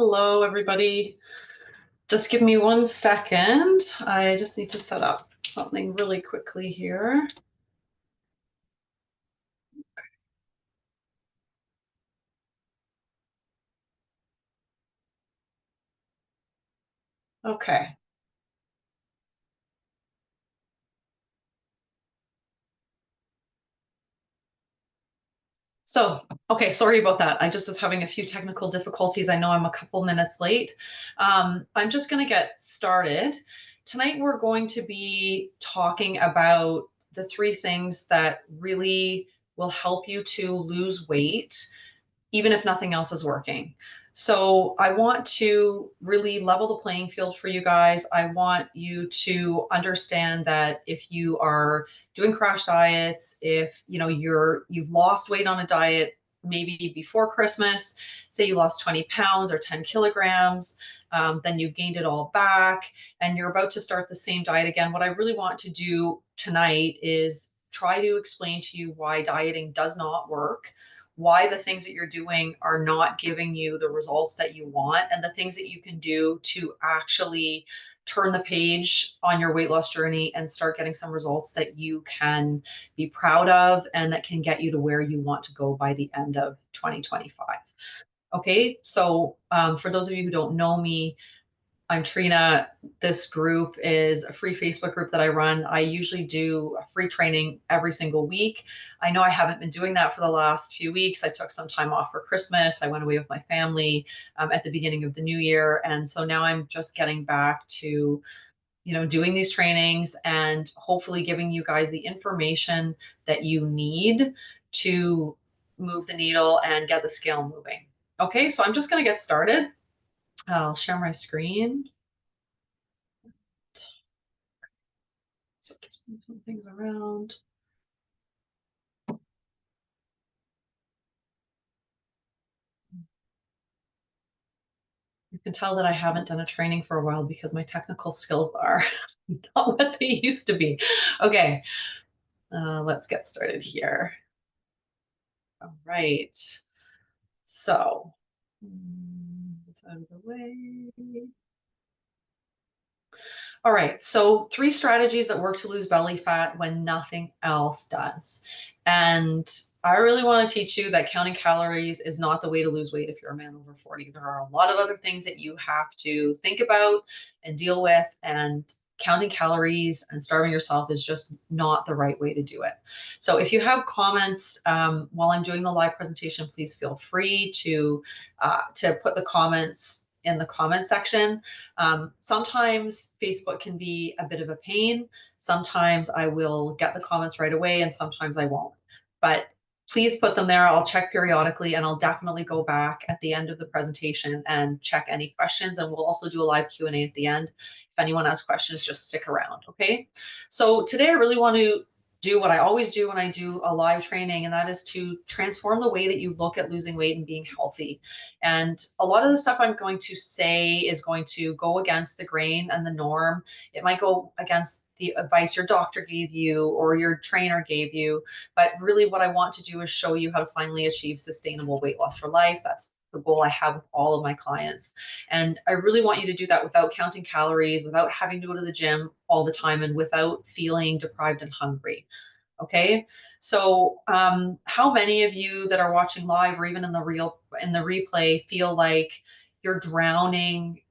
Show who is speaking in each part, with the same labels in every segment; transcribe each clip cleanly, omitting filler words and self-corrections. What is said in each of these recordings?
Speaker 1: Hello, everybody. Just give me 1 second. I just need to set up something really quickly here. Okay. Okay, sorry about that. I just was having a few technical difficulties. I know I'm a couple minutes late. I'm just going to get started. Tonight, we're going to be talking about the three things that really will help you to lose weight even if nothing else is working. So I want to really level the playing field for you guys. I want you to understand that if you are doing crash diets, if you've lost weight on a diet maybe before Christmas, say you lost 20 pounds or 10 kilograms, then you've gained it all back and you're about to start the same diet again. What I really want to do tonight is try to explain to you why dieting does not work, why the things that you're doing are not giving you the results that you want, and the things that you can do to actually turn the page on your weight loss journey and start getting some results that you can be proud of and that can get you to where you want to go by the end of 2025. Okay, so for those of you who don't know me, I'm Trina. This group is a free Facebook group that I run. I usually do a free training every single week. I know I haven't been doing that for the last few weeks. I took some time off for Christmas. I went away with my family at the beginning of the new year. And so now I'm just getting back to, doing these trainings and hopefully giving you guys the information that you need to move the needle and get the scale moving. Okay, so I'm just going to get started. I'll share my screen. So just move some things around. You can tell that I haven't done a training for a while because my technical skills are not what they used to be. Okay, let's get started here. All right. So, this out of the way. All right, so 3 strategies that work to lose belly fat when nothing else does. And I really want to teach you that counting calories is not the way to lose weight if you're a man over 40. There are a lot of other things that you have to think about and deal with, and counting calories and starving yourself is just not the right way to do it. So if you have comments while I'm doing the live presentation, please feel free to put the comments in the comment section. Sometimes Facebook can be a bit of a pain. Sometimes I will get the comments right away and sometimes I won't. But please put them there. I'll check periodically and I'll definitely go back at the end of the presentation and check any questions. And we'll also do a live Q&A at the end. If anyone has questions, just stick around, okay? So today I really want to do what I always do when I do a live training, and that is to transform the way that you look at losing weight and being healthy. And a lot of the stuff I'm going to say is going to go against the grain and the norm. It might go against the advice your doctor gave you or your trainer gave you. But really what I want to do is show you how to finally achieve sustainable weight loss for life. That's the goal I have with all of my clients. And I really want you to do that without counting calories, without having to go to the gym all the time, and without feeling deprived and hungry. Okay, so how many of you that are watching live or even in the replay feel like you're drowning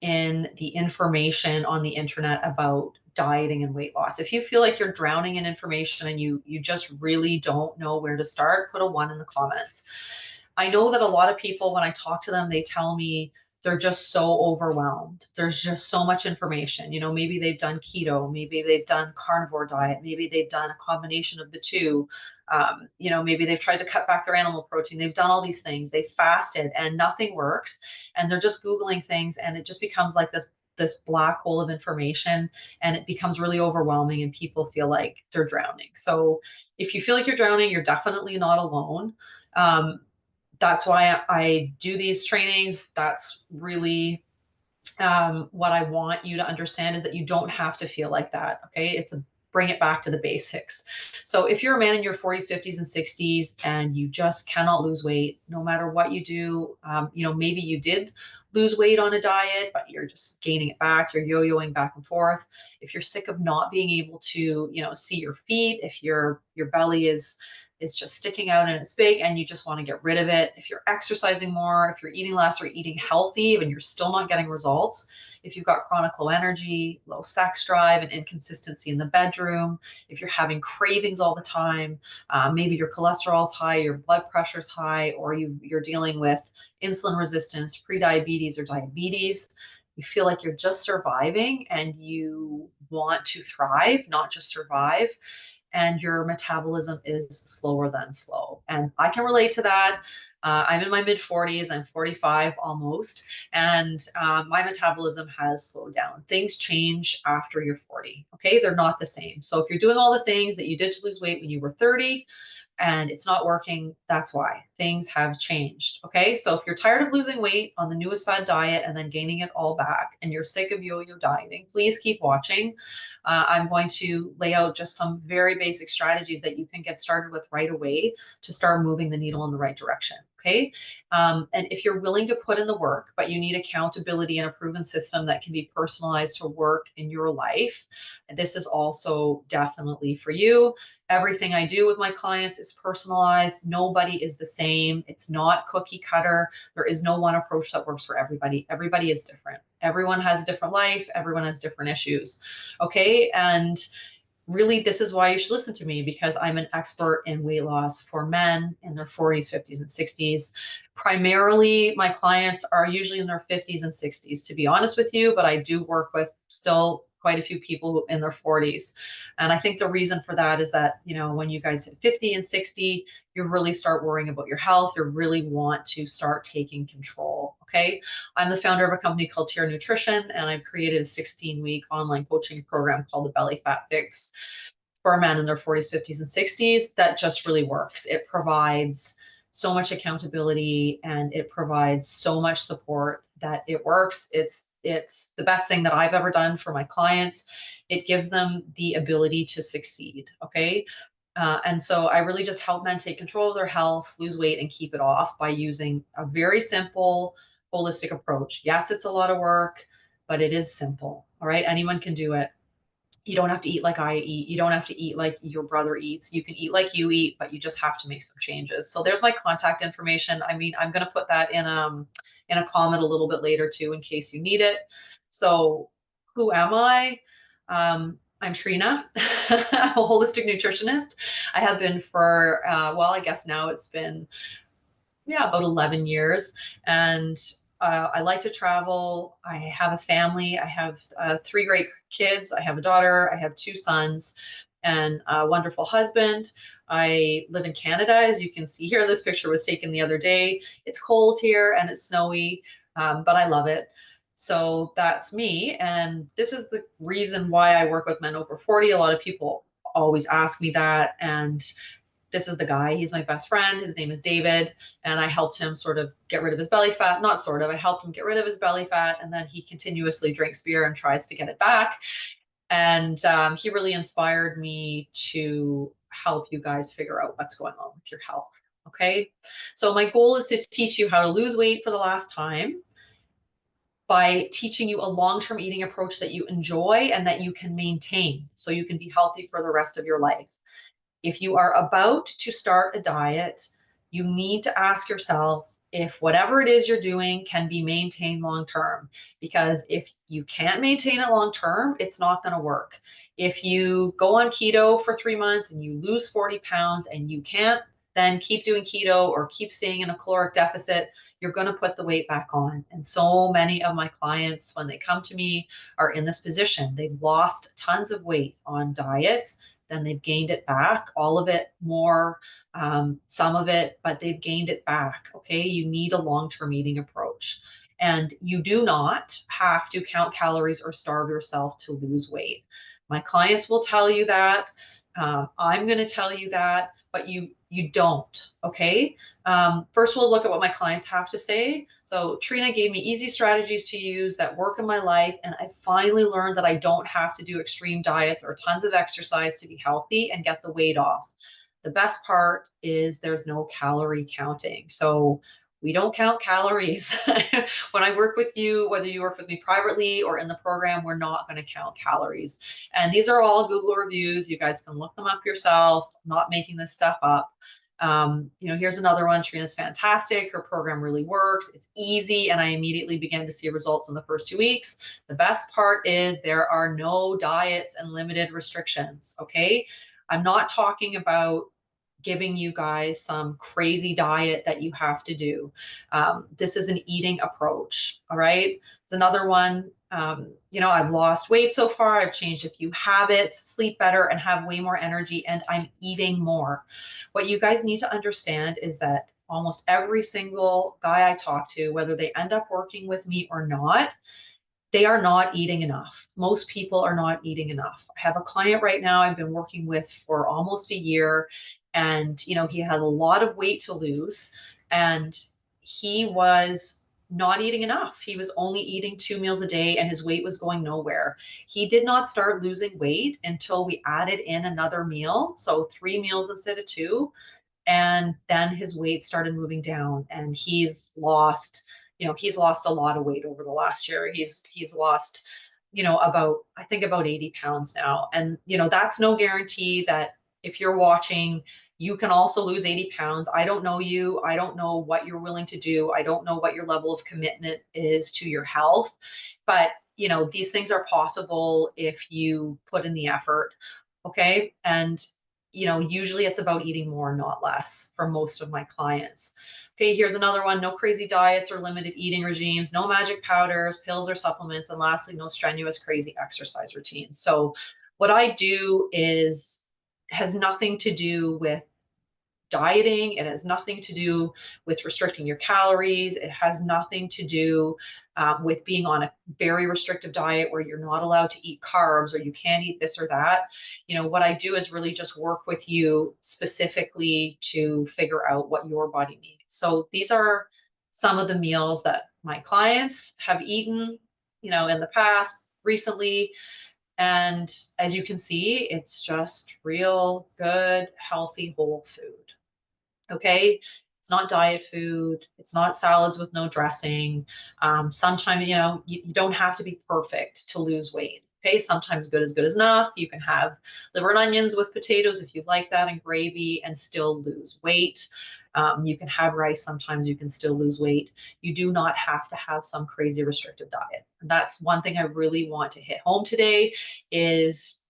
Speaker 1: in the information on the internet about dieting and weight loss? If you feel like you're drowning in information and you just really don't know where to start, put a 1 in the comments. I know that a lot of people, when I talk to them, they tell me they're just so overwhelmed. There's just so much information. Maybe they've done keto, maybe they've done carnivore diet, maybe they've done a combination of the two. Maybe they've tried to cut back their animal protein. They've done all these things. They fasted and nothing works. And they're just Googling things and it just becomes like this black hole of information, and it becomes really overwhelming and people feel like they're drowning. So if you feel like you're drowning, you're definitely not alone. That's why I do these trainings. That's really what I want you to understand, is that you don't have to feel like that. Okay. bring it back to the basics. So if you're a man in your 40s, 50s, and 60s, and you just cannot lose weight, no matter what you do, maybe you did lose weight on a diet, but you're just gaining it back, you're yo-yoing back and forth. If you're sick of not being able to, see your feet, if your belly is just sticking out and it's big and you just want to get rid of it, if you're exercising more, if you're eating less or eating healthy and you're still not getting results, if you've got chronic low energy, low sex drive, and inconsistency in the bedroom, if you're having cravings all the time, maybe your cholesterol's high, your blood pressure's high, or you're dealing with insulin resistance, prediabetes, or diabetes, you feel like you're just surviving and you want to thrive, not just survive, and your metabolism is slower than slow. And I can relate to that. I'm in my mid 40s, I'm 45 almost, and my metabolism has slowed down. Things change after you're 40, okay? They're not the same. So if you're doing all the things that you did to lose weight when you were 30, and it's not working, that's why things have changed. Okay. So if you're tired of losing weight on the newest fad diet and then gaining it all back and you're sick of yo-yo dieting, please keep watching. I'm going to lay out just some very basic strategies that you can get started with right away to start moving the needle in the right direction. Okay. And if you're willing to put in the work, but you need accountability and a proven system that can be personalized to work in your life, this is also definitely for you. Everything I do with my clients is personalized. Nobody is the same. It's not cookie cutter. There is no one approach that works for everybody. Everybody is different. Everyone has a different life. Everyone has different issues. Okay. And really, this is why you should listen to me, because I'm an expert in weight loss for men in their 40s, 50s, and 60s. Primarily, my clients are usually in their 50s and 60s, to be honest with you, but I do work with still quite a few people in their 40s. And I think the reason for that is that, when you guys hit 50 and 60, you really start worrying about your health. You really want to start taking control. Okay. I'm the founder of a company called Tier Nutrition, and I've created a 16-week online coaching program called the Belly Fat Fix for men in their 40s, 50s, and 60s that just really works. It provides so much accountability and it provides so much support that it works. It's the best thing that I've ever done for my clients. It gives them the ability to succeed. Okay. And so I really just help men take control of their health, lose weight, and keep it off by using a very simple, holistic approach. Yes, it's a lot of work, but it is simple. All right. Anyone can do it. You don't have to eat like I eat. You don't have to eat like your brother eats. You can eat like you eat, but you just have to make some changes. So there's my contact information. I mean, I'm going to put that in a comment a little bit later too, in case you need it. So who am I? I'm Trina. I'm a holistic nutritionist. I have been for, I guess now it's been about 11 years. And I like to travel. I have a family. I have 3 great kids. I have a daughter. I have 2 sons and a wonderful husband. I live in Canada. As you can see here, this picture was taken the other day. It's cold here and it's snowy, but I love it. So that's me. And this is the reason why I work with men over 40. A lot of people always ask me that. And this is the guy. He's my best friend. His name is David. And I helped him sort of get rid of his belly fat. Not sort of, I helped him get rid of his belly fat. And then he continuously drinks beer and tries to get it back. And he really inspired me to help you guys figure out what's going on with your health. Okay. So my goal is to teach you how to lose weight for the last time by teaching you a long-term eating approach that you enjoy and that you can maintain so you can be healthy for the rest of your life. If you are about to start a diet, you need to ask yourself if whatever it is you're doing can be maintained long term. Because if you can't maintain it long term, it's not going to work. If you go on keto for 3 months and you lose 40 pounds and you can't then keep doing keto or keep staying in a caloric deficit, you're going to put the weight back on. And so many of my clients, when they come to me, are in this position. They've lost tons of weight on diets, then they've gained it back, all of it more, some of it, but they've gained it back. Okay. You need a long-term eating approach. And you do not have to count calories or starve yourself to lose weight. My clients will tell you that. I'm going to tell you that, but you You don't, okay? First, we'll look at what my clients have to say. So Trina gave me easy strategies to use that work in my life, and I finally learned that I don't have to do extreme diets or tons of exercise to be healthy and get the weight off. The best part is there's no calorie counting. So we don't count calories. When I work with you, whether you work with me privately or in the program, we're not going to count calories. And these are all Google reviews. You guys can look them up yourself. I'm not making this stuff up. Here's another one. Trina's fantastic. Her program really works. It's easy, and I immediately began to see results in the first 2 weeks. The best part is there are no diets and limited restrictions. Okay. I'm not talking about giving you guys some crazy diet that you have to do. This is an eating approach. All right. It's another one. I've lost weight so far. I've changed a few habits, sleep better, and have way more energy, and I'm eating more. What you guys need to understand is that almost every single guy I talk to, whether they end up working with me or not, they are not eating enough. Most people are not eating enough. I have a client right now I've been working with for almost a year, and he had a lot of weight to lose, and he was not eating enough. He was only eating 2 meals a day, and his weight was going nowhere. He did not start losing weight until we added in another meal, so 3 meals instead of two, and then his weight started moving down, and he's lost a lot of weight over the last year. He's lost about, I think, about 80 pounds now. And that's no guarantee that if you're watching, you can also lose 80 pounds. I don't know you. I don't know what you're willing to do. I don't know what your level of commitment is to your health, but these things are possible if you put in the effort. Okay. And usually it's about eating more, not less, for most of my clients. Okay, here's another one. No crazy diets or limited eating regimes, no magic powders, pills, or supplements, and lastly, no strenuous, crazy exercise routines. So what I do has nothing to do with dieting. It has nothing to do with restricting your calories. It has nothing to do with being on a very restrictive diet where you're not allowed to eat carbs or you can't eat this or that. What I do is really just work with you specifically to figure out what your body needs. So these are some of the meals that my clients have eaten, in the past, recently. And as you can see, it's just real good, healthy, whole food. Okay. It's not diet food. It's not salads with no dressing. Sometimes, you don't have to be perfect to lose weight. Okay. Sometimes good is good enough. You can have liver and onions with potatoes if you like that and gravy and still lose weight. You can have rice. Sometimes you can still lose weight. You do not have to have some crazy restrictive diet. And that's one thing I really want to hit home today is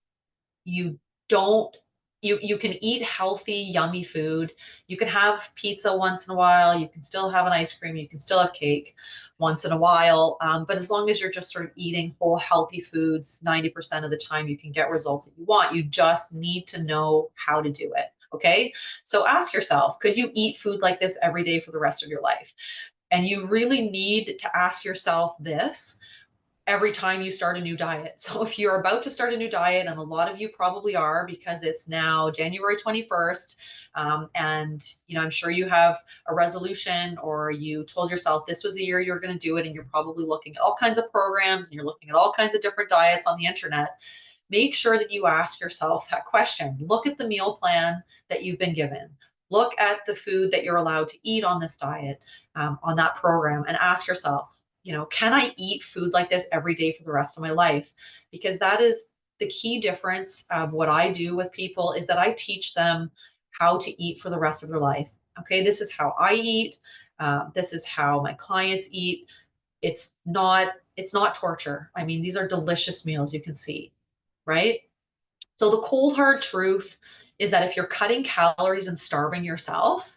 Speaker 1: you don't you can eat healthy, yummy food. You can have pizza once in a while. You can still have an ice cream. You can still have cake once in a while. But as long as you're just sort of eating whole, healthy foods, 90% of the time you can get results that you want. You just need to know how to do it. Okay. So ask yourself, could you eat food like this every day for the rest of your life? And you really need to ask yourself this every time you start a new diet. So if you're about to start a new diet, and a lot of you probably are because it's now January 21st, and I'm sure you have a resolution or you told yourself this was the year you're going to do it, and you're probably looking at all kinds of programs and you're looking at all kinds of different diets on the internet. Make sure that you ask yourself that question. Look at the meal plan that you've been given. Look at the food that you're allowed to eat on this diet, on that program, and ask yourself, can I eat food like this every day for the rest of my life? Because that is the key difference of what I do with people is that I teach them how to eat for the rest of their life. Okay, this is how I eat. This is how my clients eat. It's not torture. I mean, these are delicious meals you can see, right? So the cold hard truth is that if you're cutting calories and starving yourself,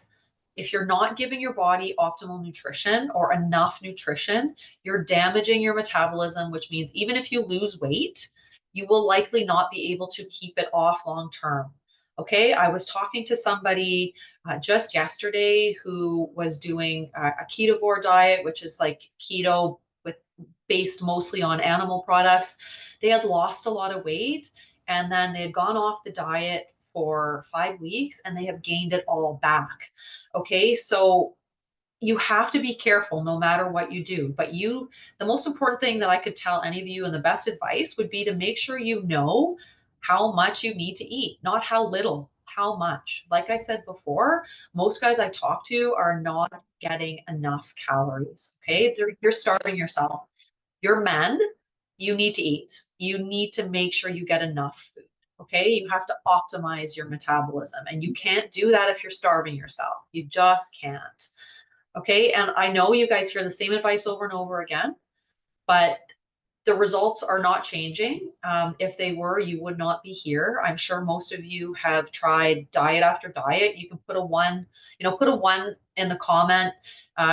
Speaker 1: if you're not giving your body optimal nutrition or enough nutrition, you're damaging your metabolism, which means even if you lose weight, you will likely not be able to keep it off long term. Okay, I was talking to somebody just yesterday who was doing a ketovore diet, which is like keto with based mostly on animal products. They had lost a lot of weight and then they had gone off the diet for 5 weeks and they have gained it all back. Okay, so you have to be careful no matter what you do. But the most important thing that I could tell any of you, and the best advice would be to make sure you know how much you need to eat, not how little, how much. Like I said before, most guys I talk to are not getting enough calories. Okay, you're starving yourself. You're men, you need to eat. You need to make sure you get enough food. Okay, you have to optimize your metabolism, and you can't do that if you're starving yourself. You just can't. Okay. And I know you guys hear the same advice over and over again, but the results are not changing. If they were, you would not be here. I'm sure most of you have tried diet after diet. You can put a one, put a one in the comment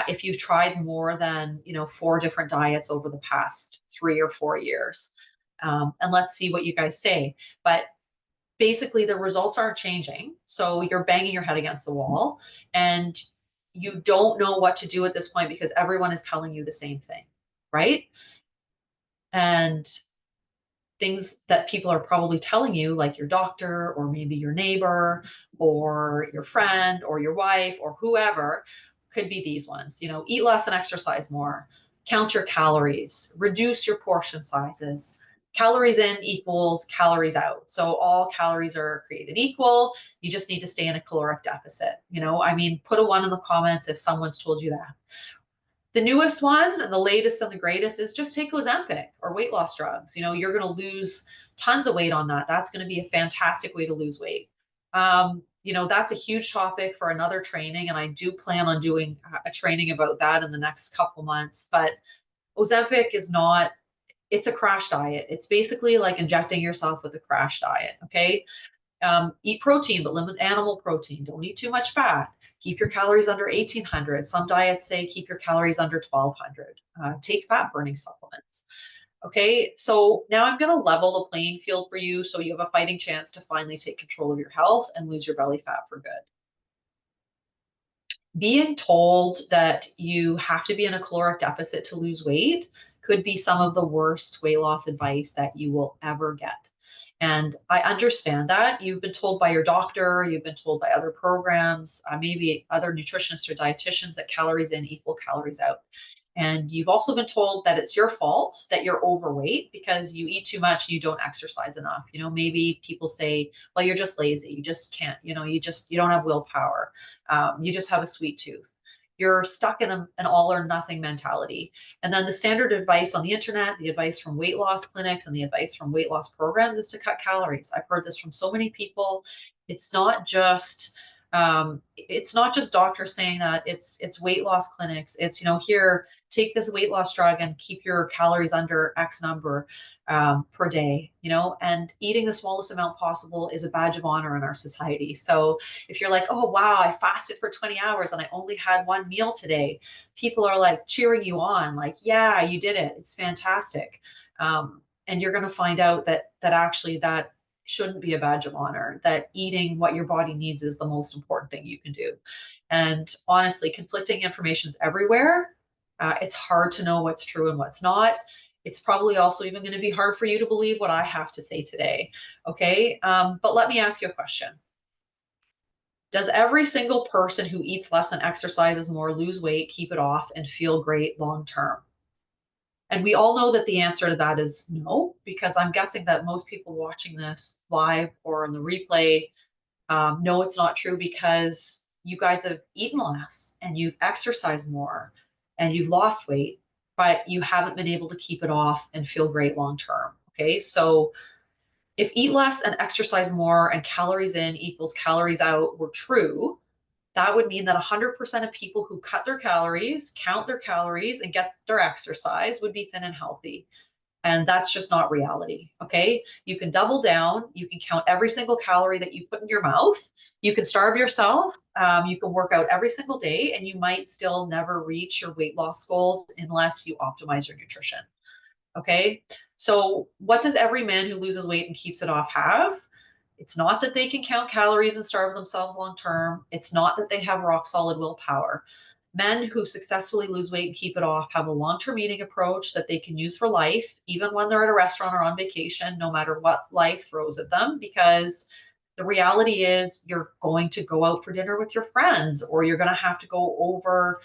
Speaker 1: if you've tried more than, 4 different diets over the past 3 or 4 years. And let's see what you guys say. But basically the results aren't changing. So you're banging your head against the wall and you don't know what to do at this point because everyone is telling you the same thing, right? And things that people are probably telling you, like your doctor or maybe your neighbor or your friend or your wife or whoever, could be these ones. Eat less and exercise more, count your calories, reduce your portion sizes. Calories in equals calories out. So all calories are created equal. You just need to stay in a caloric deficit. Put a one in the comments if someone's told you that. The newest one, and the latest and the greatest, is just take Ozempic or weight loss drugs. You're going to lose tons of weight on that. That's going to be a fantastic way to lose weight. That's a huge topic for another training, and I do plan on doing a training about that in the next couple months. But Ozempic is not, it's a crash diet. It's basically like injecting yourself with a crash diet. Okay. Eat protein, but limit animal protein. Don't eat too much fat. Keep your calories under 1800. Some diets say keep your calories under 1200. Take fat burning supplements. Okay, so now I'm going to level the playing field for you so you have a fighting chance to finally take control of your health and lose your belly fat for good. Being told that you have to be in a caloric deficit to lose weight could be some of the worst weight loss advice that you will ever get. And I understand that. You've been told by your doctor, you've been told by other programs, maybe other nutritionists or dietitians that calories in equal calories out. And you've also been told that it's your fault that you're overweight because you eat too much, you don't exercise enough. Maybe people say, well, you're just lazy. You just can't, you don't have willpower. You just have a sweet tooth. You're stuck in an all or nothing mentality. And then the standard advice on the internet, the advice from weight loss clinics and the advice from weight loss programs is to cut calories. I've heard this from so many people. It's not just doctors saying that. It's weight loss clinics. It's here, take this weight loss drug and keep your calories under X number per day. And eating the smallest amount possible is a badge of honor in our society. So if you're like, oh wow, I fasted for 20 hours and I only had one meal today, people are like cheering you on, like, yeah, you did it. It's fantastic. And you're going to find out that actually that shouldn't be a badge of honor, that eating what your body needs is the most important thing you can do. And honestly, conflicting information's everywhere. It's hard to know what's true and what's not. It's probably also even going to be hard for you to believe what I have to say today. Okay. But let me ask you a question. Does every single person who eats less and exercises more lose weight, keep it off, and feel great long term? And we all know that the answer to that is no, because I'm guessing that most people watching this live or on the replay know it's not true because you guys have eaten less and you've exercised more and you've lost weight, but you haven't been able to keep it off and feel great long term. Okay, so if eat less and exercise more and calories in equals calories out were true, that would mean that 100% of people who cut their calories, count their calories, and get their exercise would be thin and healthy. And that's just not reality. Okay. You can double down. You can count every single calorie that you put in your mouth. You can starve yourself. You can work out every single day, and you might still never reach your weight loss goals unless you optimize your nutrition. Okay. So, what does every man who loses weight and keeps it off have? It's not that they can count calories and starve themselves long term. It's not that they have rock solid willpower. Men who successfully lose weight and keep it off have a long term eating approach that they can use for life, even when they're at a restaurant or on vacation, no matter what life throws at them, because The reality is you're going to go out for dinner with your friends, or you're going to have to go over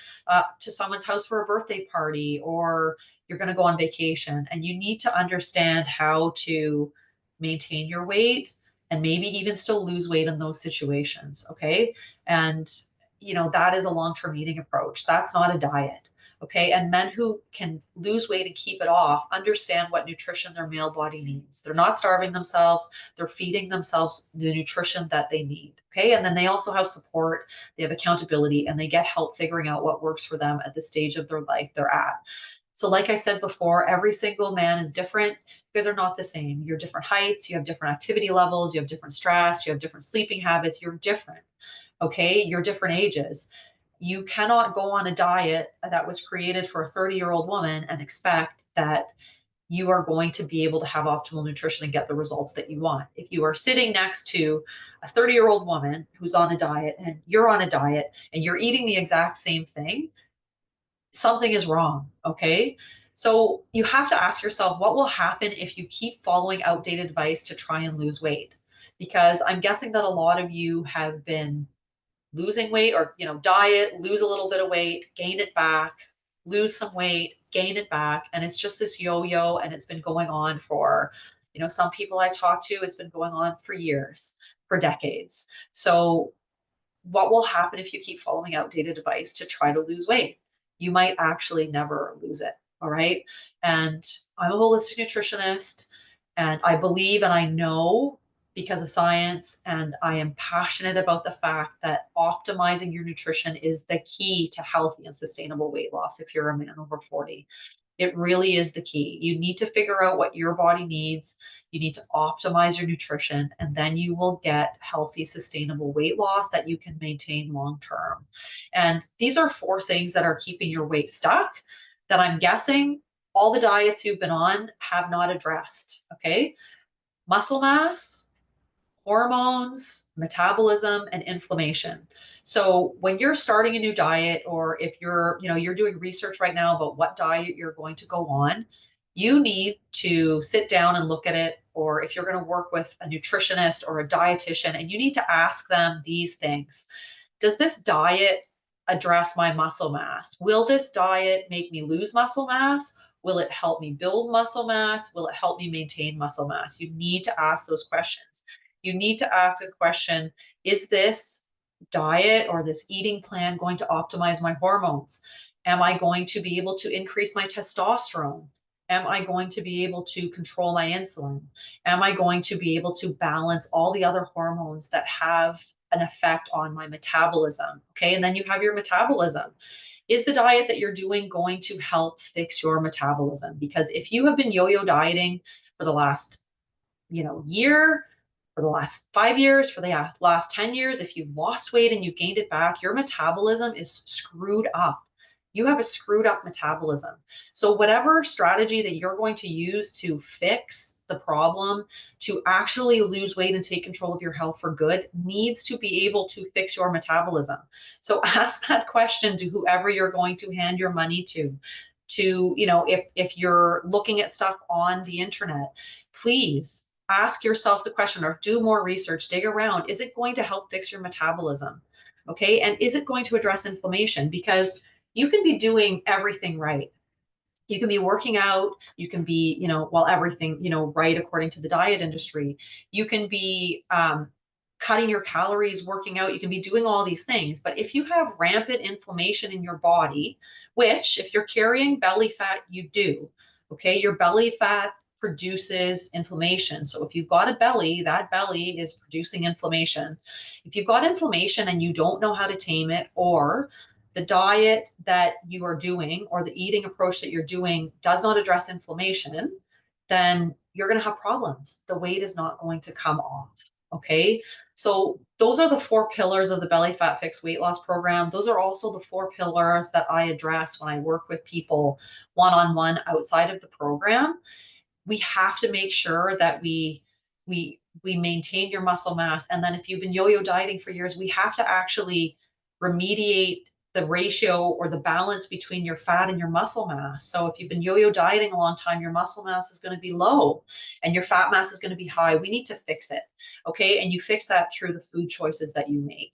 Speaker 1: to someone's house for a birthday party, or you're going to go on vacation. And you need to understand how to maintain your weight and maybe even still lose weight in those situations. Okay. And, that is a long term eating approach. That's not a diet. Okay. And men who can lose weight and keep it off understand what nutrition their male body needs. They're not starving themselves, they're feeding themselves the nutrition that they need. Okay. And then they also have support, they have accountability, and they get help figuring out what works for them at the stage of their life they're at. So, like I said before, every single man is different. You guys are not the same. You're different heights, you have different activity levels, you have different stress, you have different sleeping habits. You're different. Okay. You're different ages. You cannot go on a diet that was created for a 30-year-old woman and expect that you are going to be able to have optimal nutrition and get the results that you want. If you are sitting next to a 30-year-old woman who's on a diet and you're on a diet and you're eating the exact same thing, something is wrong. Okay. So you have to ask yourself, what will happen if you keep following outdated advice to try and lose weight? Because I'm guessing that a lot of you have been losing weight, or diet, lose a little bit of weight, gain it back, lose some weight, gain it back, and it's just this yo-yo, and it's been going on for, some people I talk to, it's been going on for years, for decades. So what will happen if you keep following outdated advice to try to lose weight? You might actually never lose it. All right. And I'm a holistic nutritionist, and I believe and I know because of science, and I am passionate about the fact that optimizing your nutrition is the key to healthy and sustainable weight loss if you're a man over 40. It really is the key. You need to figure out what your body needs. You need to optimize your nutrition, and then you will get healthy, sustainable weight loss that you can maintain long term. And these are four things that are keeping your weight stuck that I'm guessing all the diets you've been on have not addressed. Okay. Muscle mass, hormones, metabolism, and inflammation. So when you're starting a new diet, or if you're doing research right now about what diet you're going to go on, you need to sit down and look at it. Or if you're going to work with a nutritionist or a dietitian, and you need to ask them these things. Does this diet address my muscle mass? Will this diet make me lose muscle mass? Will it help me build muscle mass? Will it help me maintain muscle mass? You need to ask those questions. You need to ask a question: is this diet or this eating plan going to optimize my hormones? Am I going to be able to increase my testosterone? Am I going to be able to control my insulin? Am I going to be able to balance all the other hormones that have an effect on my metabolism? Okay. And then you have your metabolism. Is the diet that you're doing going to help fix your metabolism? Because if you have been yo-yo dieting for the last, year, for the last 5 years, for the last 10 years, if you've lost weight and you've gained it back, your metabolism is screwed up. You have a screwed up metabolism. So, whatever strategy that you're going to use to fix the problem, to actually lose weight and take control of your health for good, needs to be able to fix your metabolism. So, ask that question to whoever you're going to hand your money to. If you're looking at stuff on the internet, please ask yourself the question, or do more research, dig around. Is it going to help fix your metabolism? Okay. And is it going to address inflammation? Because you can be doing everything right. You can be working out, you can be, everything, right according to the diet industry. You can be cutting your calories, working out, you can be doing all these things. But if you have rampant inflammation in your body, which if you're carrying belly fat, you do, okay, your belly fat produces inflammation. So if you've got a belly, that belly is producing inflammation. If you've got inflammation and you don't know how to tame it, or the diet that you are doing or the eating approach that you're doing does not address inflammation, then you're going to have problems. The weight is not going to come off. Okay. So those are the four pillars of the Belly Fat Fix weight loss program. Those are also the four pillars that I address when I work with people one-on-one outside of the program. We have to make sure that we maintain your muscle mass. And then if you've been yo-yo dieting for years, we have to actually remediate the ratio or the balance between your fat and your muscle mass. So if you've been yo-yo dieting a long time, your muscle mass is going to be low and your fat mass is going to be high. We need to fix it. Okay. And you fix that through the food choices that you make.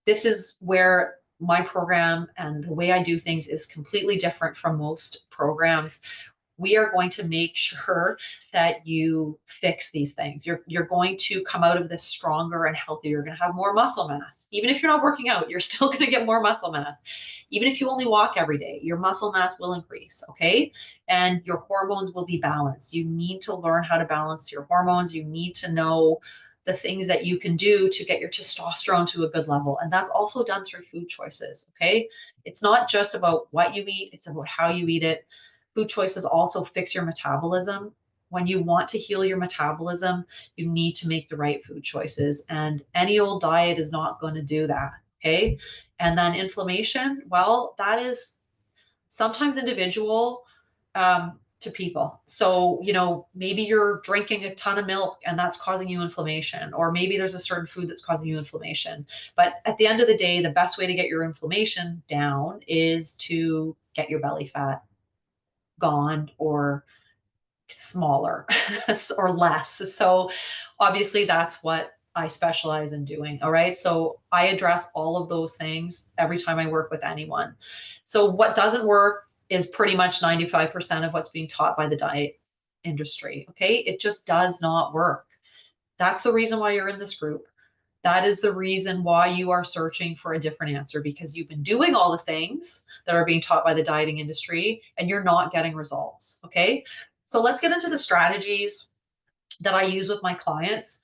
Speaker 1: This is where my program and the way I do things is completely different from most programs. We are going to make sure that you fix these things. You're going to come out of this stronger and healthier. You're going to have more muscle mass. Even if you're not working out, you're still going to get more muscle mass. Even if you only walk every day, your muscle mass will increase, okay? And your hormones will be balanced. You need to learn how to balance your hormones. You need to know the things that you can do to get your testosterone to a good level. And that's also done through food choices, okay? It's not just about what you eat, it's about how you eat it. Food choices also fix your metabolism. When you want to heal your metabolism, you need to make the right food choices. And any old diet is not going to do that. Okay. And then inflammation, well, that is sometimes individual to people. So, maybe you're drinking a ton of milk and that's causing you inflammation, or maybe there's a certain food that's causing you inflammation. But at the end of the day, the best way to get your inflammation down is to get your belly fat gone or smaller or less. So obviously that's what I specialize in doing. All right. So I address all of those things every time I work with anyone. So what doesn't work is pretty much 95% of what's being taught by the diet industry. Okay. It just does not work. That's the reason why you're in this group. That is the reason why you are searching for a different answer, because you've been doing all the things that are being taught by the dieting industry and you're not getting results. Okay. So let's get into the strategies that I use with my clients.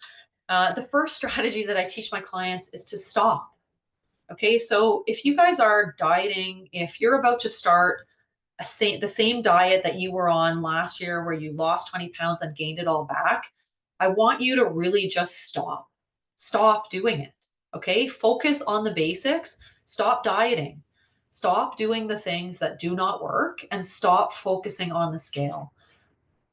Speaker 1: The first strategy that I teach my clients is to stop. Okay. So if you guys are dieting, if you're about to start the same diet that you were on last year where you lost 20 pounds and gained it all back, I want you to really just stop. Stop doing it. Okay. Focus on the basics. Stop dieting. Stop doing the things that do not work and stop focusing on the scale.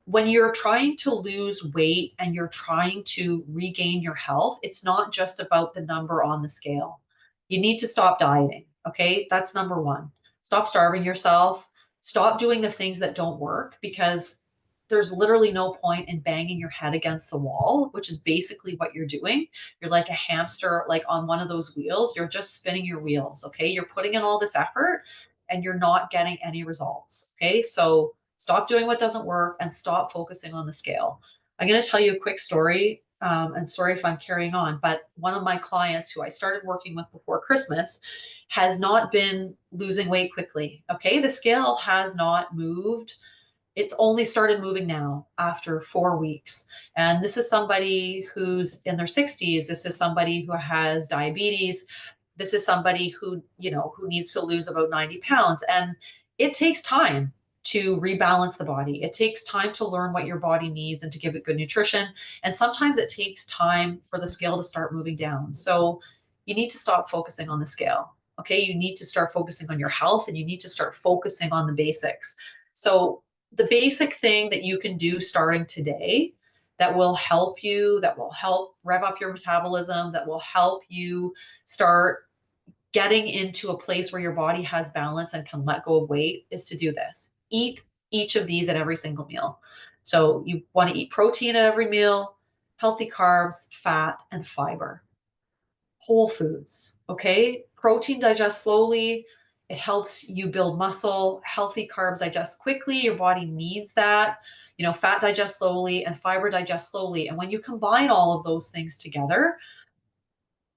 Speaker 1: When you're trying to lose weight and you're trying to regain your health, it's not just about the number on the scale. You need to stop dieting. Okay. That's number one. Stop starving yourself. Stop doing the things that don't work, because there's literally no point in banging your head against the wall, which is basically what you're doing. You're like a hamster, like on one of those wheels. You're just spinning your wheels. Okay. You're putting in all this effort and you're not getting any results. Okay. So stop doing what doesn't work and stop focusing on the scale. I'm going to tell you a quick story. And sorry if I'm carrying on, but one of my clients who I started working with before Christmas has not been losing weight quickly. Okay. The scale has not moved. It's only started moving now after 4 weeks. And this is somebody who's in their 60s. This is somebody who has diabetes. This is somebody who needs to lose about 90 pounds. And it takes time to rebalance the body. It takes time to learn what your body needs and to give it good nutrition. And sometimes it takes time for the scale to start moving down. So you need to stop focusing on the scale. Okay. You need to start focusing on your health and you need to start focusing on the basics. So the basic thing that you can do starting today that will help you, that will help rev up your metabolism, that will help you start getting into a place where your body has balance and can let go of weight is to do this. Eat each of these at every single meal. So you want to eat protein at every meal, healthy carbs, fat, and fiber. Whole foods, okay? Protein digests slowly. It helps you build muscle. Healthy carbs digest quickly. Your body needs that. Fat digests slowly and fiber digests slowly. And when you combine all of those things together,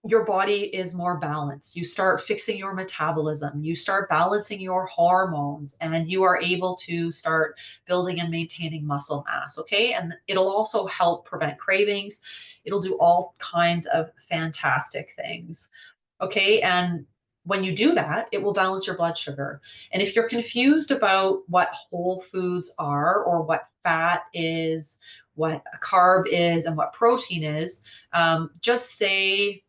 Speaker 1: your body is more balanced. You start fixing your metabolism, you start balancing your hormones, and you are able to start building and maintaining muscle mass. Okay. And it'll also help prevent cravings. It'll do all kinds of fantastic things. Okay. And when you do that, it will balance your blood sugar. And if you're confused about what whole foods are, or what fat is, what a carb is, and what protein is, just say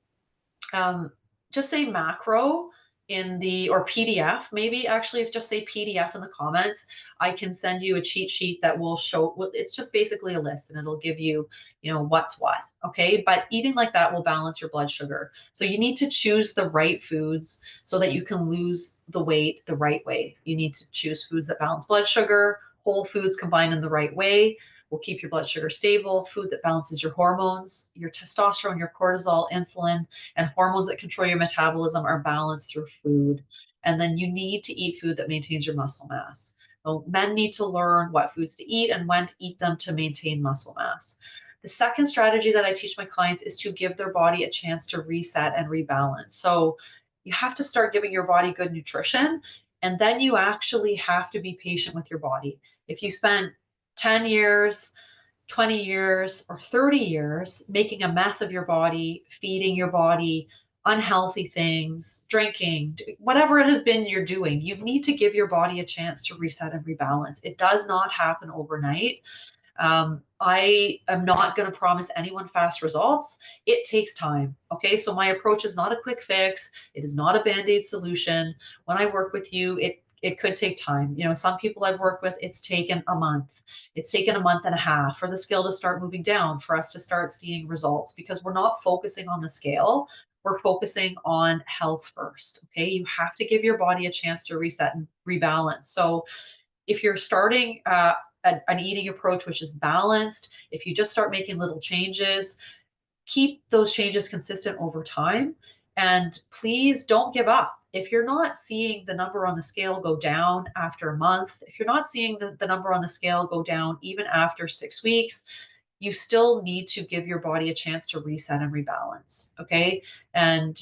Speaker 1: macro in the, or PDF, maybe actually, if just say PDF in the comments, I can send you a cheat sheet that will show, well, it's just basically a list and it'll give you, what's what. Okay. But eating like that will balance your blood sugar. So you need to choose the right foods so that you can lose the weight the right way. You need to choose foods that balance blood sugar, whole foods combined in the right way will keep your blood sugar stable, food that balances your hormones, your testosterone, your cortisol, insulin, and hormones that control your metabolism are balanced through food. And then you need to eat food that maintains your muscle mass. So men need to learn what foods to eat and when to eat them to maintain muscle mass. The second strategy that I teach my clients is to give their body a chance to reset and rebalance. So you have to start giving your body good nutrition, and then you actually have to be patient with your body. If you spend 10 years, 20 years, or 30 years making a mess of your body, feeding your body unhealthy things, drinking, whatever it has been you're doing, you need to give your body a chance to reset and rebalance. It does not happen overnight. I am not going to promise anyone fast results. It takes time. Okay. So my approach is not a quick fix. It is not a band-aid solution. When I work with you, it could take time. Some people I've worked with, it's taken a month. It's taken a month and a half for the scale to start moving down, for us to start seeing results, because we're not focusing on the scale. We're focusing on health first. Okay. You have to give your body a chance to reset and rebalance. So if you're starting an eating approach which is balanced, if you just start making little changes, keep those changes consistent over time. And please don't give up. If you're not seeing the number on the scale go down after a month, if you're not seeing the number on the scale go down even after 6 weeks, you still need to give your body a chance to reset and rebalance. Okay. And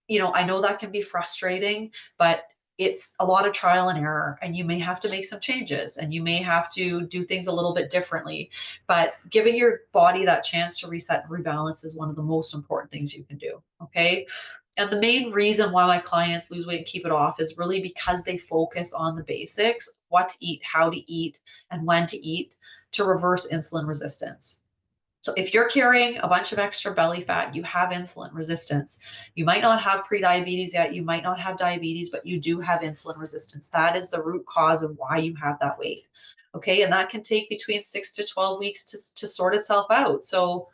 Speaker 1: I know that can be frustrating, but it's a lot of trial and error, and you may have to make some changes and you may have to do things a little bit differently. But giving your body that chance to reset and rebalance is one of the most important things you can do. Okay. And the main reason why my clients lose weight and keep it off is really because they focus on the basics: what to eat, how to eat, and when to eat, to reverse insulin resistance. So if you're carrying a bunch of extra belly fat, you have insulin resistance. You might not have prediabetes yet, you might not have diabetes, but you do have insulin resistance. That is the root cause of why you have that weight. Okay, and that can take between 6 to 12 weeks to sort itself out. So,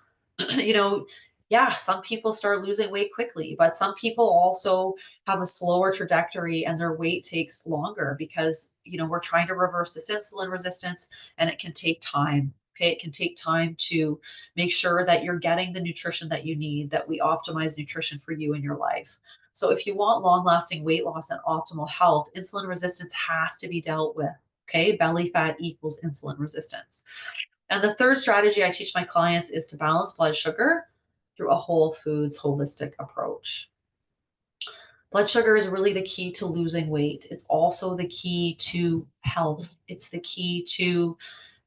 Speaker 1: you know, yeah, some people start losing weight quickly, but some people also have a slower trajectory and their weight takes longer because, we're trying to reverse this insulin resistance, and it can take time. Okay, it can take time to make sure that you're getting the nutrition that you need, that we optimize nutrition for you in your life. So if you want long lasting weight loss and optimal health, insulin resistance has to be dealt with. Okay, belly fat equals insulin resistance. And the third strategy I teach my clients is to balance blood sugar through a whole foods holistic approach. Blood sugar is really the key to losing weight. It's also the key to health. It's the key to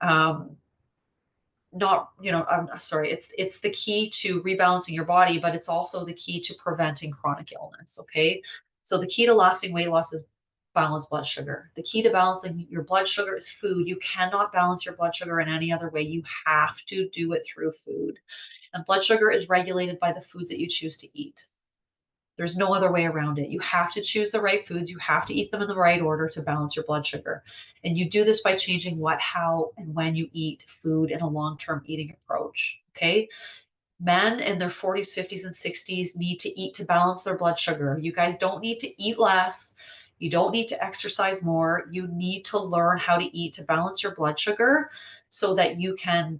Speaker 1: um, not, I'm sorry, it's the key to rebalancing your body, but it's also the key to preventing chronic illness. Okay. So the key to lasting weight loss is balanced blood sugar. The key to balancing your blood sugar is food. You cannot balance your blood sugar in any other way. You have to do it through food. And blood sugar is regulated by the foods that you choose to eat. There's no other way around it. You have to choose the right foods. You have to eat them in the right order to balance your blood sugar. And you do this by changing what, how, and when you eat food in a long term eating approach. Okay. Men in their 40s, 50s, and 60s need to eat to balance their blood sugar. You guys don't need to eat less. You don't need to exercise more. You need to learn how to eat to balance your blood sugar so that you can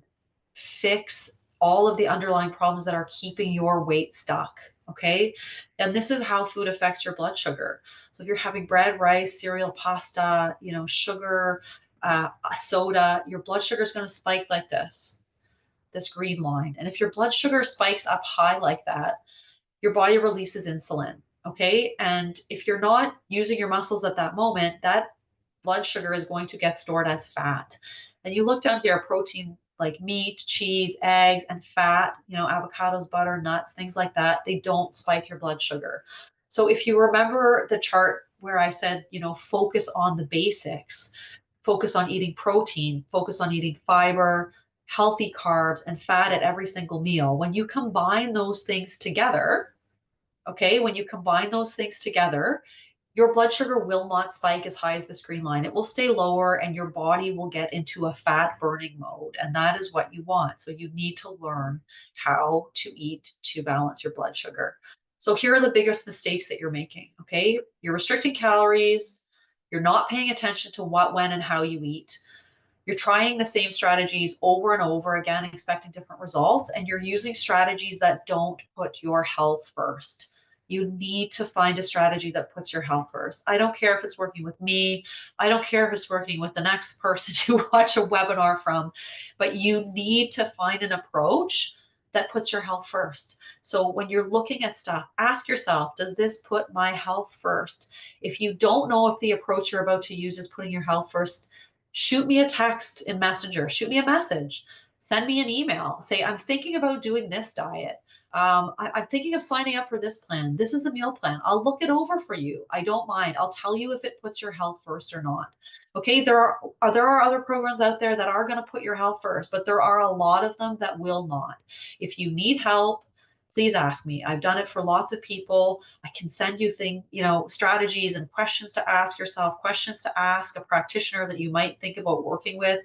Speaker 1: fix all of the underlying problems that are keeping your weight stuck. Okay. And this is how food affects your blood sugar. So if you're having bread, rice, cereal, pasta, sugar, soda, your blood sugar is going to spike like this green line. And if your blood sugar spikes up high like that, your body releases insulin. Okay. And if you're not using your muscles at that moment, that blood sugar is going to get stored as fat. And you look down here, protein like meat, cheese, eggs, and fat, avocados, butter, nuts, things like that, they don't spike your blood sugar. So if you remember the chart where I said, focus on the basics, focus on eating protein, focus on eating fiber, healthy carbs, and fat at every single meal. When you combine those things together, Okay. When you combine those things together, your blood sugar will not spike as high as this green line. It will stay lower and your body will get into a fat burning mode. And that is what you want. So you need to learn how to eat to balance your blood sugar. So here are the biggest mistakes that you're making. Okay. You're restricting calories. You're not paying attention to what, when, and how you eat. You're trying the same strategies over and over again, expecting different results, and you're using strategies that don't put your health first. You need to find a strategy that puts your health first. I don't care if it's working with me. I don't care if it's working with the next person you watch a webinar from, but you need to find an approach that puts your health first. So when you're looking at stuff, ask yourself, does this put my health first? If you don't know if the approach you're about to use is putting your health first, shoot me a text in Messenger, shoot me a message, send me an email, say, I'm thinking about doing this diet. I'm thinking of signing up for this plan. This is the meal plan. I'll look it over for you. I don't mind. I'll tell you if it puts your health first or not. Okay, there are other programs out there that are going to put your health first, but there are a lot of them that will not. If you need help, please ask me. I've done it for lots of people. I can send you strategies and questions to ask yourself, questions to ask a practitioner that you might think about working with.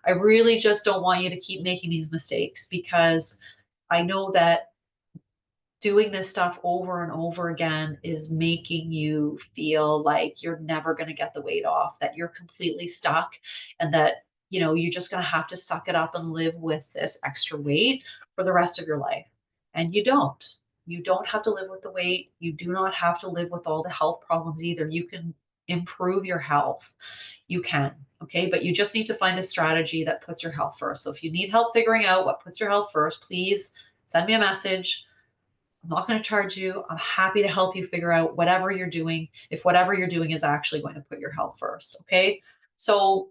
Speaker 1: I really just don't want you to keep making these mistakes, because I know that doing this stuff over and over again is making you feel like you're never going to get the weight off, that you're completely stuck, and that, you're just going to have to suck it up and live with this extra weight for the rest of your life. And you don't. You don't have to live with the weight. You do not have to live with all the health problems either. You can improve your health. You can. Okay. But you just need to find a strategy that puts your health first. So if you need help figuring out what puts your health first, please send me a message. I'm not going to charge you. I'm happy to help you figure out whatever you're doing, if whatever you're doing is actually going to put your health first. Okay. So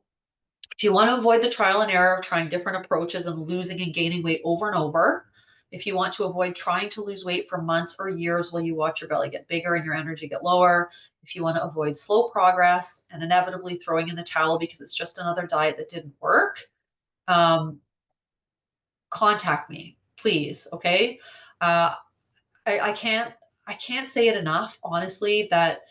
Speaker 1: if you want to avoid the trial and error of trying different approaches and losing and gaining weight over and over, if you want to avoid trying to lose weight for months or years while you watch your belly get bigger and your energy get lower, if you want to avoid slow progress and inevitably throwing in the towel because it's just another diet that didn't work, contact me, please. Okay. Uh, I can't say it enough, honestly, that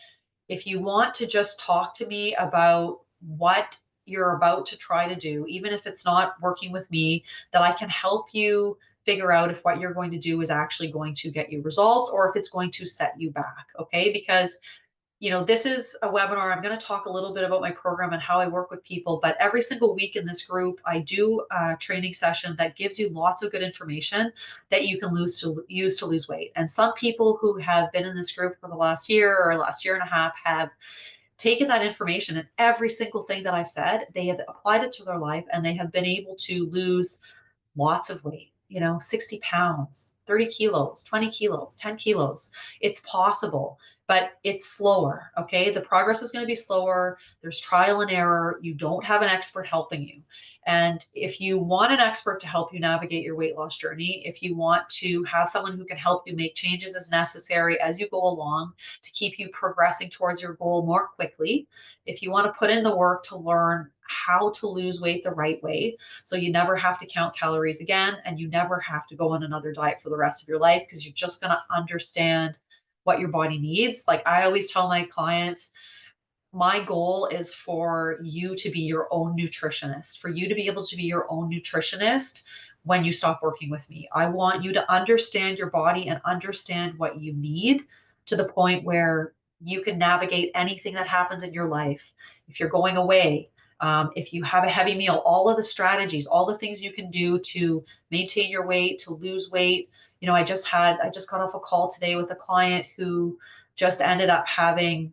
Speaker 1: if you want to just talk to me about what you're about to try to do, even if it's not working with me, that I can help you figure out if what you're going to do is actually going to get you results or if it's going to set you back. Okay. Because this is a webinar. I'm going to talk a little bit about my program and how I work with people, but every single week in this group, I do a training session that gives you lots of good information that you can use to lose weight. And some people who have been in this group for the last year or last year and a half have taken that information, and every single thing that I've said, they have applied it to their life and they have been able to lose lots of weight, 60 pounds, 30 kilos, 20 kilos, 10 kilos. It's possible, but it's slower. Okay. The progress is going to be slower. There's trial and error. You don't have an expert helping you. And if you want an expert to help you navigate your weight loss journey, if you want to have someone who can help you make changes as necessary as you go along to keep you progressing towards your goal more quickly, if you want to put in the work to learn how to lose weight the right way, so you never have to count calories again and you never have to go on another diet for the rest of your life, because you're just going to understand what your body needs. Like I always tell my clients, my goal is for you to be your own nutritionist, for you to be able to be your own nutritionist when you stop working with me. I want you to understand your body and understand what you need to the point where you can navigate anything that happens in your life. If you're going away, if you have a heavy meal, all of the strategies, all the things you can do to maintain your weight, to lose weight. I just got off a call today with a client who just ended up having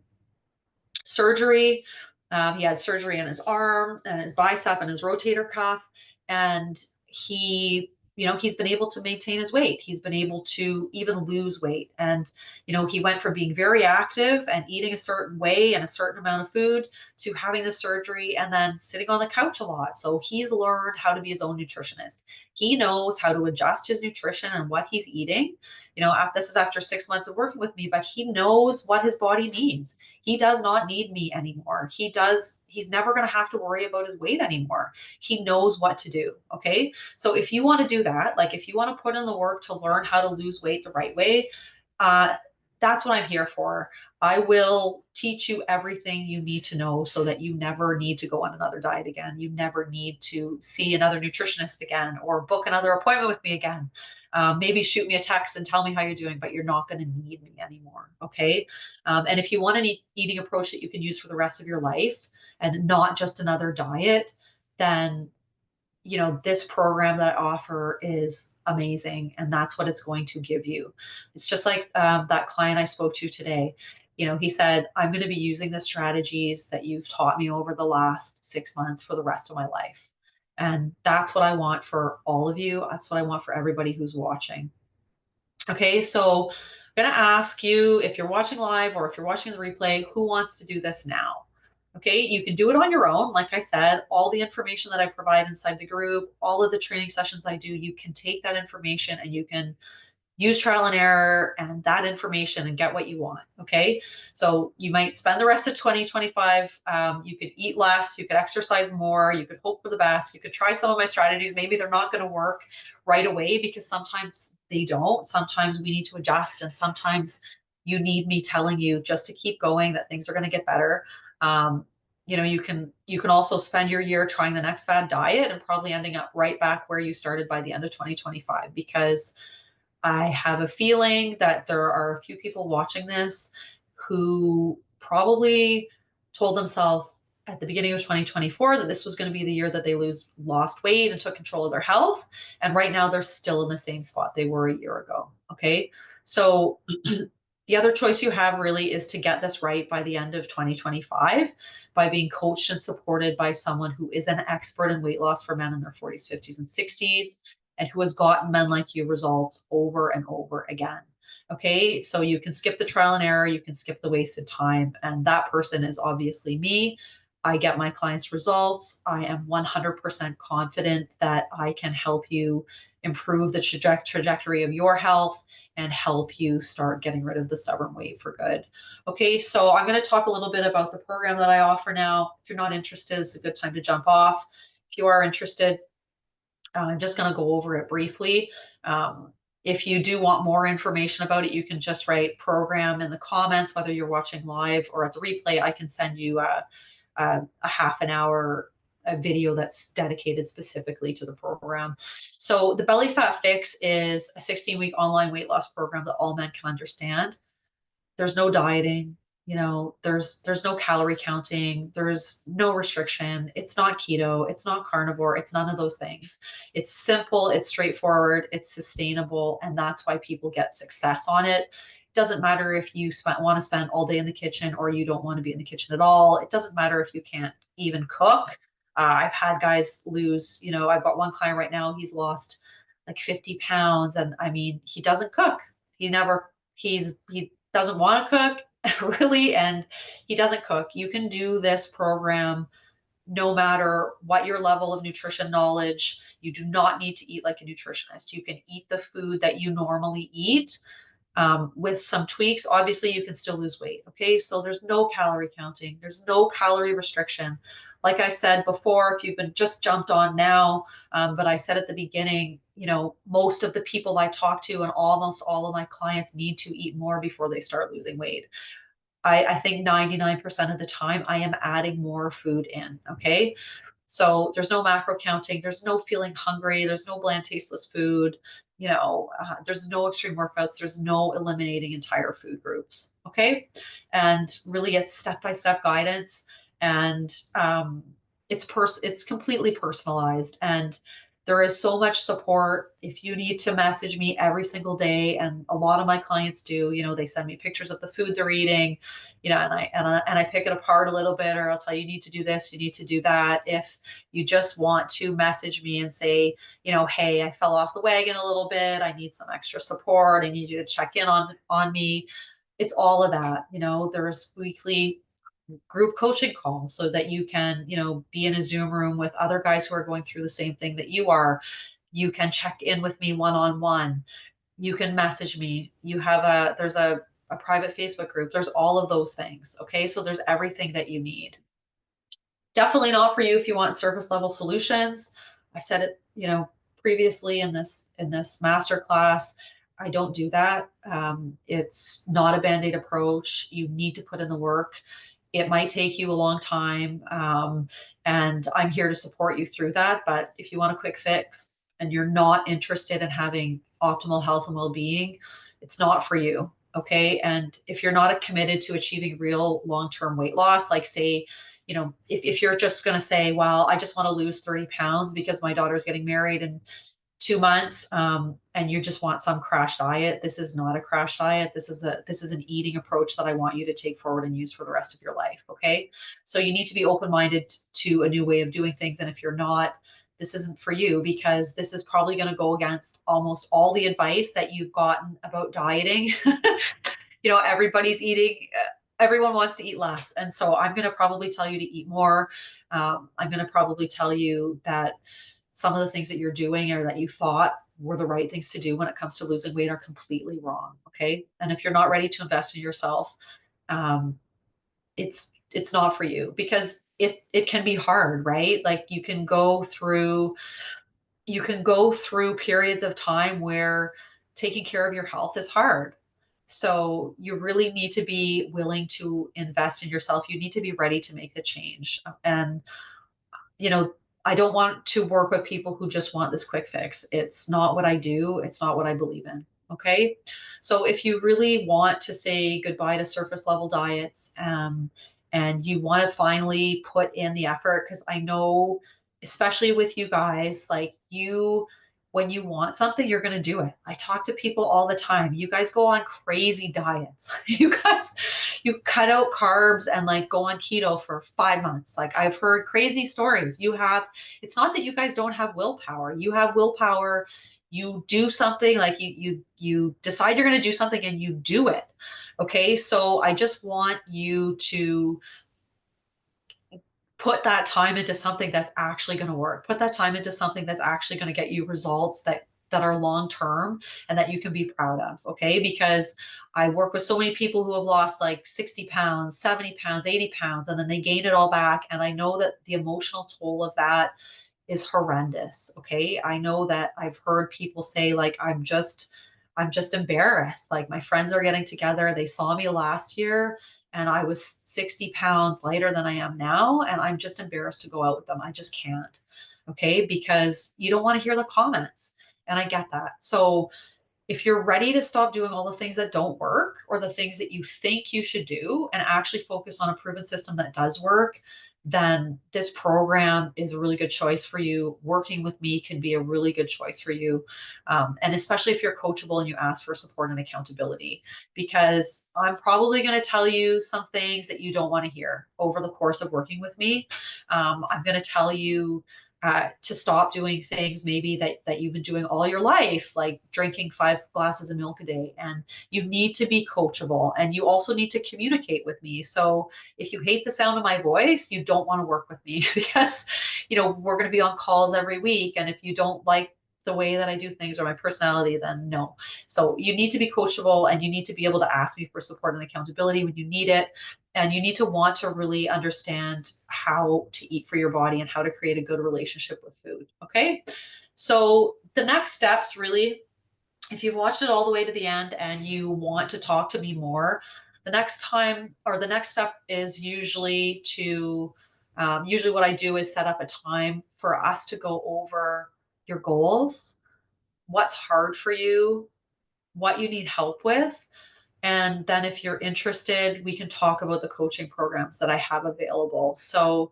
Speaker 1: surgery. He had surgery on his arm and his bicep and his rotator cuff. And he's been able to maintain his weight. He's been able to even lose weight. And, he went from being very active and eating a certain way and a certain amount of food to having the surgery and then sitting on the couch a lot. So he's learned how to be his own nutritionist. He knows how to adjust his nutrition and what he's eating. This is after 6 months of working with me, but he knows what his body needs. He does not need me anymore. He's never going to have to worry about his weight anymore. He knows what to do. Okay. So if you want to do that, like if you want to put in the work to learn how to lose weight the right way, uh, that's what I'm here for. I will teach you everything you need to know so that you never need to go on another diet again. You never need to see another nutritionist again or book another appointment with me again. Maybe shoot me a text and tell me how you're doing, but you're not going to need me anymore. Okay. And if you want an eating approach that you can use for the rest of your life and not just another diet, then this program that I offer is amazing, and that's what it's going to give you. It's just like that client I spoke to today. He said, I'm going to be using the strategies that you've taught me over the last 6 months for the rest of my life. And that's what I want for all of you. That's what I want for everybody who's watching. Okay, so I'm going to ask you if you're watching live or if you're watching the replay, who wants to do this now? Okay, you can do it on your own. Like I said, all the information that I provide inside the group, all of the training sessions I do, you can take that information and you can use trial and error and that information and get what you want. Okay. So you might spend the rest of 2025. You could eat less, you could exercise more, you could hope for the best, you could try some of my strategies. Maybe they're not going to work right away because sometimes they don't. Sometimes we need to adjust, and sometimes you need me telling you just to keep going, that things are going to get better. You can also spend your year trying the next fad diet and probably ending up right back where you started by the end of 2025, because I have a feeling that there are a few people watching this who probably told themselves at the beginning of 2024 that this was going to be the year that they lost weight and took control of their health. And right now they're still in the same spot they were a year ago. Okay. So the other choice you have really is to get this right by the end of 2025 by being coached and supported by someone who is an expert in weight loss for men in their 40s, 50s, and 60s, and who has gotten men like you results over and over again. Okay, so you can skip the trial and error, you can skip the wasted time, and that person is obviously me. I get my clients results. I am 100% confident that I can help you improve the trajectory of your health and help you start getting rid of the stubborn weight for good. Okay, so I'm going to talk a little bit about the program that I offer now. If you're not interested, it's a good time to jump off. If you are interested, I'm just going to go over it briefly. If you do want more information about it, you can just write program in the comments, whether you're watching live or at the replay. I can send you a half an hour a video that's dedicated specifically to the program. So the Belly Fat Fix is a 16-week online weight loss program that all men can understand. There's no dieting, there's no calorie counting, there's no restriction. It's not keto, it's not carnivore, it's none of those things. It's simple, it's straightforward, it's sustainable, and that's why people get success on it. Doesn't matter if you want to spend all day in the kitchen or you don't want to be in the kitchen at all. It doesn't matter if you can't even cook. I've had guys lose, I've got one client right now, he's lost like 50 pounds. And I mean, he doesn't cook. He doesn't want to cook really, and he doesn't cook. You can do this program no matter what your level of nutrition knowledge. You do not need to eat like a nutritionist. You can eat the food that you normally eat, with some tweaks. Obviously, you can still lose weight. Okay, so there's no calorie counting, there's no calorie restriction. Like I said before, if you've been just jumped on now, but I said at the beginning, most of the people I talk to and almost all of my clients need to eat more before they start losing weight. I think 99% of the time I am adding more food in. Okay. So there's no macro counting, there's no feeling hungry, there's no bland, tasteless food, there's no extreme workouts, there's no eliminating entire food groups. Okay. And really, it's step-by-step guidance, and it's completely personalized, and there is so much support. If you need to message me every single day, and a lot of my clients do, they send me pictures of the food they're eating, and I pick it apart a little bit, or I'll tell you, you need to do this, you need to do that. If you just want to message me and say, hey, I fell off the wagon a little bit, I need some extra support, I need you to check in on me. It's all of that. There's weekly group coaching calls so that you can, be in a Zoom room with other guys who are going through the same thing that you are. You can check in with me one-on-one. You can message me. There's a private Facebook group. There's all of those things. Okay. So there's everything that you need. Definitely not for you if you want surface level solutions. I said it, previously in this masterclass. I don't do that. It's not a band-aid approach. You need to put in the work. It might take you a long time, and I'm here to support you through that. But if you want a quick fix and you're not interested in having optimal health and well-being, it's not for you. Okay. And if you're not committed to achieving real long-term weight loss, like say, if you're just going to say, well, I just want to lose 30 pounds because my daughter's getting married in 2 months, and you just want some crash diet, this is not a crash diet. This is an eating approach that I want you to take forward and use for the rest of your life. Okay. So you need to be open-minded to a new way of doing things. And if you're not, this isn't for you, because this is probably going to go against almost all the advice that you've gotten about dieting. Everybody's eating, everyone wants to eat less. And so I'm going to probably tell you to eat more. I'm going to probably tell you that some of the things that you're doing or that you thought were the right things to do when it comes to losing weight are completely wrong. Okay. And if you're not ready to invest in yourself, um, it's not for you, because it can be hard, right? Like you can go through periods of time where taking care of your health is hard. So you really need to be willing to invest in yourself. You need to be ready to make the change. And you know, I don't want to work with people who just want this quick fix. It's not what I do. It's not what I believe in. Okay. So if you really want to say goodbye to surface level diets, and you want to finally put in the effort, because I know, especially with you guys, like when you want something, you're going to do it. I talk to people all the time. You guys go on crazy diets. You cut out carbs and like go on keto for 5 months. Like I've heard crazy stories. It's not that you guys don't have willpower. You have willpower. You do something, like you decide you're going to do something and you do it. Okay. So I just want you to put that time into something that's actually going to work. Put that time into something that's actually going to get you results that are long term and that you can be proud of. Okay. Because I work with so many people who have lost like 60 pounds, 70 pounds, 80 pounds, and then they gain it all back. And I know that the emotional toll of that is horrendous. Okay. I know that I've heard people say, like, I'm just embarrassed. Like my friends are getting together. They saw me last year and I was 60 pounds lighter than I am now. And I'm just embarrassed to go out with them. I just can't. Okay. Because you don't want to hear the comments. And I get that. So if you're ready to stop doing all the things that don't work or the things that you think you should do and actually focus on a proven system that does work, then this program is a really good choice for you. Working with me can be a really good choice for you. And especially if you're coachable and you ask for support and accountability, because I'm probably going to tell you some things that you don't want to hear over the course of working with me. I'm going to tell you to stop doing things maybe that you've been doing all your life, like drinking 5 glasses of milk a day. And you need to be coachable, and you also need to communicate with me. So if you hate the sound of my voice, you don't want to work with me because, we're going to be on calls every week. And if you don't like the way that I do things or my personality, then no. So you need to be coachable, and you need to be able to ask me for support and accountability when you need it. And you need to want to really understand how to eat for your body and how to create a good relationship with food. Okay. So the next steps, really, if you've watched it all the way to the end and you want to talk to me more, the next step is usually what I do is set up a time for us to go over your goals, what's hard for you, what you need help with. And then if you're interested, we can talk about the coaching programs that I have available. So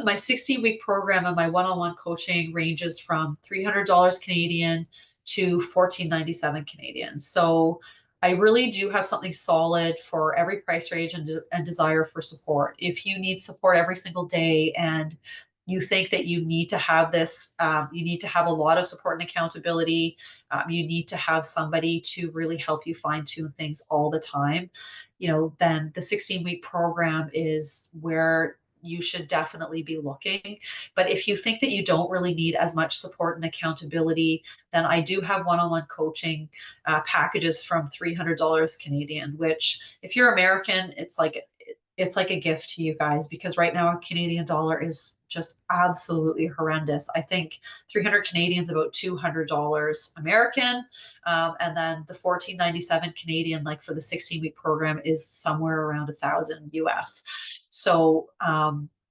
Speaker 1: my 60-week program and my one-on-one coaching ranges from $300 Canadian to $14.97 Canadian. So I really do have something solid for every price range and desire for support. If you need support every single day and you think that you need to have this, you need to have a lot of support and accountability, you need to have somebody to really help you fine tune things all the time, then the 16-week program is where you should definitely be looking. But if you think that you don't really need as much support and accountability, then I do have one-on-one coaching packages from $300 Canadian, which if you're American, it's like it's like a gift to you guys because right now our Canadian dollar is just absolutely horrendous. I think 300 Canadians about $200 American, and then the 14.97 Canadian, like for the 16-week program, is somewhere around 1,000 US. So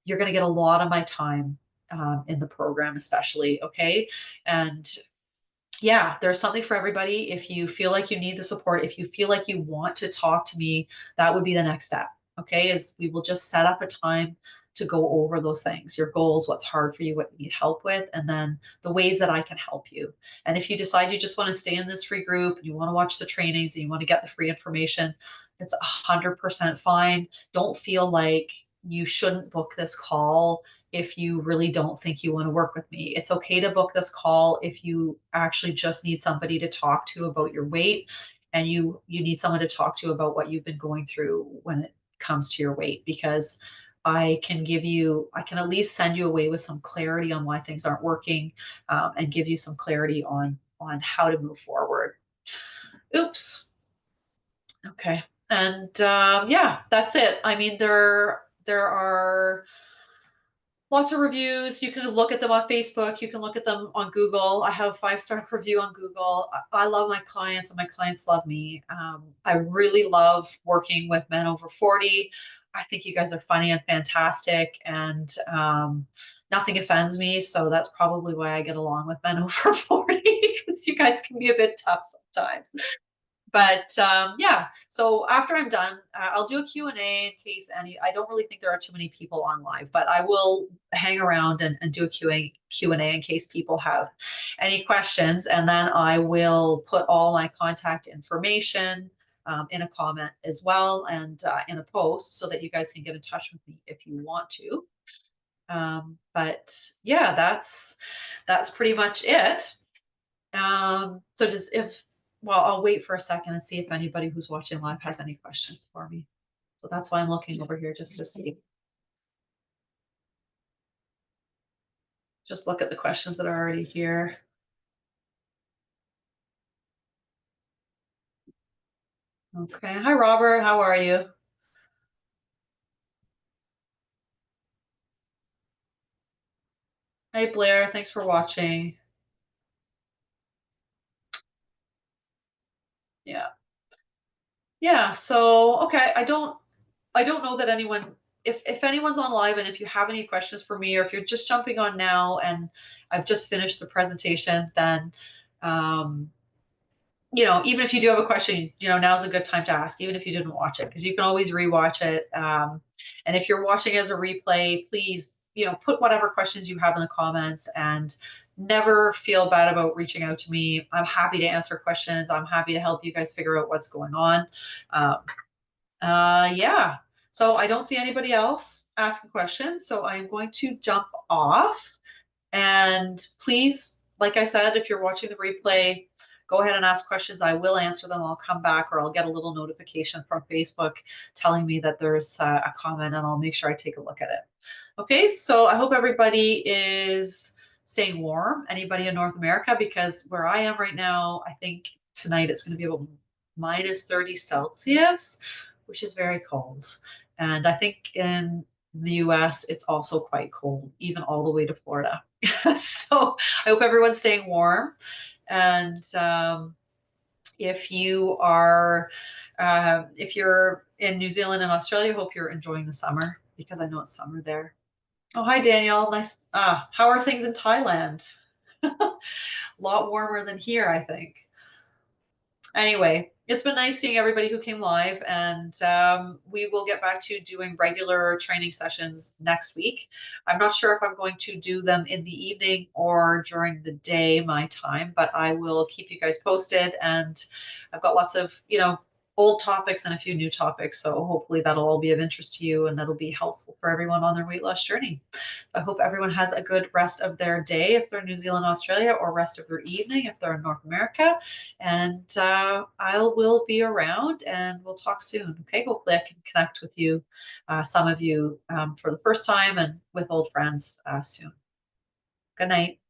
Speaker 1: you're going to get a lot of my time in the program, especially. Okay, and yeah, there's something for everybody. If you feel like you need the support, if you feel like you want to talk to me, that would be the next step. Okay, is we will just set up a time to go over those things, your goals, what's hard for you, what you need help with, and then the ways that I can help you. And if you decide you just want to stay in this free group and you want to watch the trainings and you want to get the free information, it's 100% fine. Don't feel like you shouldn't book this call if you really don't think you want to work with me. It's okay to book this call if you actually just need somebody to talk to about your weight and you need someone to talk to about what you've been going through when it comes to your weight, because I can at least send you away with some clarity on why things aren't working, and give you some clarity on how to move forward. Oops. Okay. And yeah, that's it. I mean, there are lots of reviews. You can look at them on Facebook. You can look at them on Google. I have a 5-star review on Google. I love my clients and my clients love me. I really love working with men over 40. I think you guys are funny and fantastic, and nothing offends me. So that's probably why I get along with men over 40, because you guys can be a bit tough sometimes. But yeah, so after I'm done, I'll do a Q&A in case any, I don't really think there are too many people on live, but I will hang around and do a Q&A in case people have any questions. And then I will put all my contact information in a comment as well, and in a post, so that you guys can get in touch with me if you want to. But yeah, that's pretty much it. So does if well, I'll wait for a second and see if anybody who's watching live has any questions for me. So that's why I'm looking over here, just to see. Just look at the questions that are already here. Okay. Hi, Robert. How are you? Hey, Blair. Thanks for watching. Yeah. Yeah. So, okay. I don't know that anyone, if anyone's on live and if you have any questions for me, or if you're just jumping on now and I've just finished the presentation, then um, even if you do have a question, now's a good time to ask, even if you didn't watch it, because you can always rewatch it. And if you're watching as a replay, please, put whatever questions you have in the comments, and never feel bad about reaching out to me. I'm happy to answer questions. I'm happy to help you guys figure out what's going on. Um, yeah. So I don't see anybody else asking questions. So I'm going to jump off. And please, like I said, if you're watching the replay, go ahead and ask questions. I will answer them. I'll come back, or I'll get a little notification from Facebook telling me that there's a comment, and I'll make sure I take a look at it. Okay, so I hope everybody is staying warm. Anybody in North America, because where I am right now, I think tonight it's going to be about minus 30 Celsius, which is very cold. And I think in the US, it's also quite cold, even all the way to Florida. So I hope everyone's staying warm. And if you are, if you're in New Zealand and Australia, I hope you're enjoying the summer, because I know it's summer there. Oh, hi, Daniel. Nice. How are things in Thailand? A lot warmer than here, I think. Anyway, it's been nice seeing everybody who came live, and we will get back to doing regular training sessions next week. I'm not sure if I'm going to do them in the evening or during the day, my time, but I will keep you guys posted. And I've got lots of, old topics and a few new topics. So hopefully that'll all be of interest to you, and that'll be helpful for everyone on their weight loss journey. I hope everyone has a good rest of their day if they're in New Zealand, Australia, or rest of their evening if they're in North America. And I will be around, and we'll talk soon. Okay, hopefully I can connect with you, some of you for the first time, and with old friends soon. Good night.